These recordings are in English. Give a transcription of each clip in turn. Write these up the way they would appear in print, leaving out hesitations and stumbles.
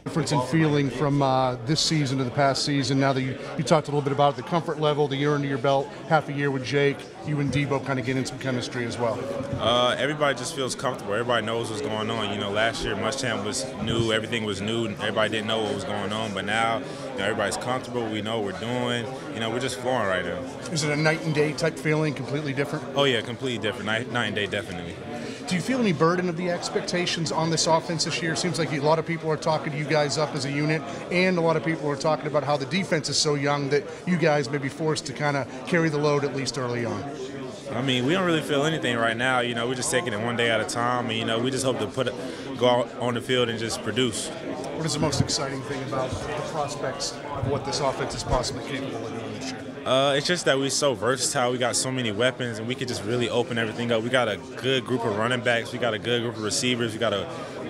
Difference in feeling from this season to the past season, now that you talked a little bit about the comfort level, the year under your belt, half a year with Jake, you and Debo kind of getting some chemistry as well? Everybody just feels comfortable. Everybody knows what's going on. You know, last year Muschamp was new, everything was new, and everybody didn't know what was going on. But now, you know, everybody's comfortable. We know what we're doing. You know, we're just flowing right now. Is it a night and day type feeling, completely different? Oh yeah, completely different. Night and day, definitely. Do you feel any burden of the expectations on this offense this year? It seems like a lot of people are talking to you guys up as a unit, and a lot of people are talking about how the defense is so young that you guys may be forced to kind of carry the load at least early on. I mean, we don't really feel anything right now. You know, we're just taking it one day at a time, and you know, we just hope to go out on the field and just produce. What is the most exciting thing about the prospects of what this offense is possibly capable of doing this year? It's just that we're so versatile. We got so many weapons, and we could just really open everything up. We got a good group of running backs. We got a good group of receivers. We got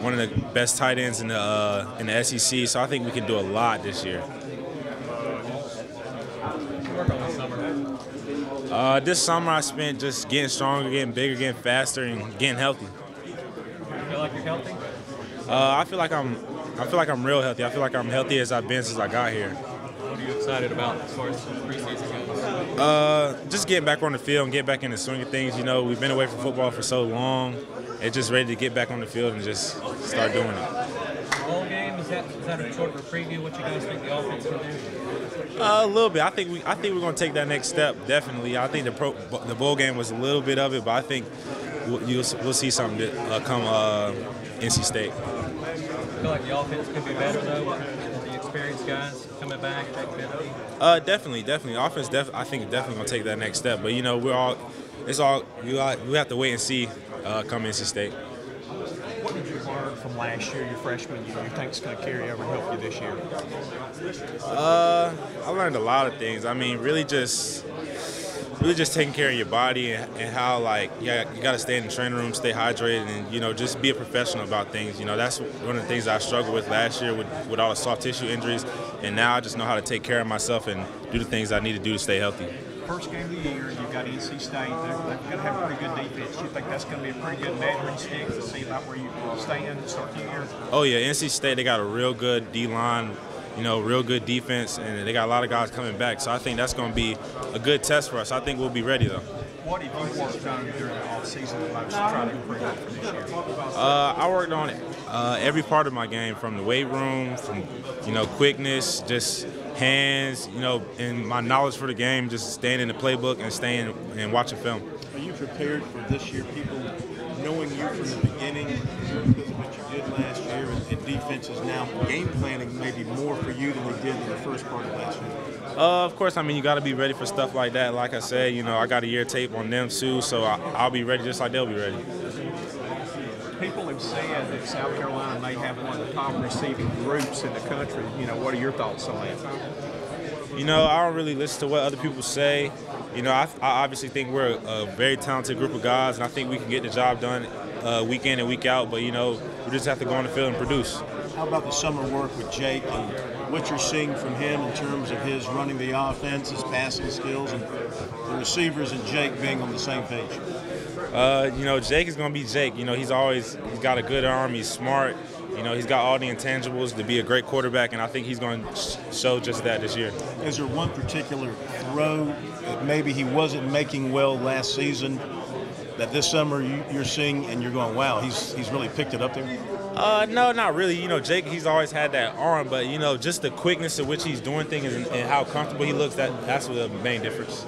one of the best tight ends in the SEC. So I think we can do a lot this year. This summer I spent just getting stronger, getting bigger, getting faster, and getting healthy. You feel like you're healthy? I feel like I'm real healthy. I feel like I'm healthy as I've been since I got here. What are you excited about as far as preseason goes? Just getting back on the field and get back in the swing of things. You know, we've been away from football for so long. It's just ready to get back on the field and just start doing it. Bowl game, is that a sort of a preview? What you guys think the offense can do? A little bit. I think we're going to take that next step. Definitely. I think the bowl game was a little bit of it, but I think we'll see something come NC State. I feel like the offense could be better though with the experienced guys coming back, taking Bentley. Definitely. Offense, I think definitely going to take that next step. But you know, we have to wait and see come NC State. What did you learn from last year, your freshman year, you think is going to carry over and help you this year? I learned a lot of things. I mean, really just taking care of your body and how, like, yeah, you got to stay in the training room, stay hydrated, and, you know, just be a professional about things. You know, that's one of the things I struggled with last year with all the soft tissue injuries, and now I just know how to take care of myself and do the things I need to do to stay healthy. First game of the year, you've got NC State. They're going to have a pretty good defense. You think that's going to be a pretty good measuring stick to see about where you stand to start the year? Oh, yeah, NC State, they got a real good D-line, you know, real good defense, and they got a lot of guys coming back. So I think that's going to be a good test for us. I think we'll be ready, though. What have you worked on during the offseason the most to try to improve it for this year? I worked on every part of my game, from the weight room, from, you know, quickness, just hands, you know, and my knowledge for the game, just staying in the playbook and staying and watching film. Are you prepared for this year, people knowing you from the beginning because of what you did last year, and defenses now game planning maybe more for you than they did in the first part of last year? Of course, I mean, you got to be ready for stuff like that. Like I said, you know, I got a year tape on them too, so I'll be ready just like they'll be ready. People have said that South Carolina may have one of the top receiving groups in the country. You know, what are your thoughts on that? You know, I don't really listen to what other people say. You know, I obviously think we're a very talented group of guys, and I think we can get the job done week in and week out. But, you know, we just have to go on the field and produce. How about the summer work with Jake and what you're seeing from him in terms of his running the offense, his passing skills, and the receivers and Jake being on the same page? You know, Jake is going to be Jake. You know, he's got a good arm. He's smart. You know, he's got all the intangibles to be a great quarterback, and I think he's going to show just that this year. Is there one particular throw that maybe he wasn't making well last season that this summer you're seeing and you're going, wow, he's really picked it up there? No, not really. You know, Jake, he's always had that arm, but, you know, just the quickness at which he's doing things and how comfortable he looks, that's the main difference.